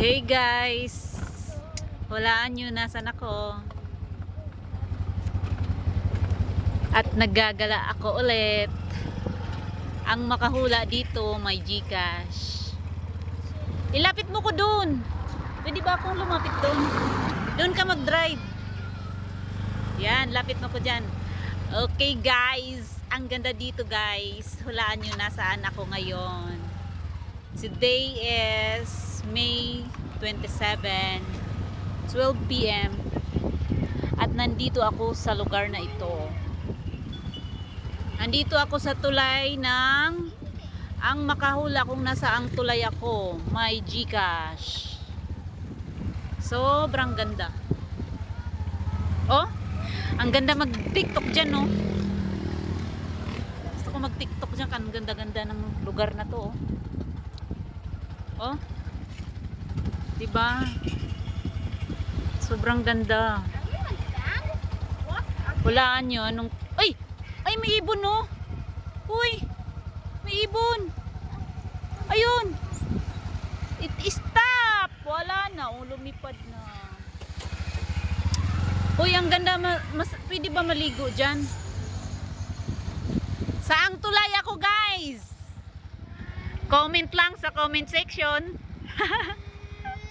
Hey guys, walaan nyo, nasan ako? At naggagala ako ulit. Ang makahula dito may GCash. Ilapit mo ko dun. Pwede ba akong lumapit dun? Dun ka mag-drive. Yan, lapit mo ko dyan. Okay guys, ang ganda dito guys. Hulaan nyo nasaan ako ngayon. Today is May 27, 12 PM. At nandito ako sa lugar na ito. Nandito ako sa tulay ng ang makahula kung nasaang tulay ako, may GCash. Sobrang ganda. Oh, ang ganda mag-TikTok dyan, no? Gusto ko mag-TikTok dyan, ang ganda-ganda ng lugar na to, oh. Oh, diba? Sobrang ganda. Hulaan nyo anong... Ay! Ay, may ibon, no? Uy! May ibon! Ayun! Stop! Wala na. Oh, lumipad na. Uy, ang ganda. Pwede ba maligo dyan? Saang tulay ako, guys? Comment lang sa comment section.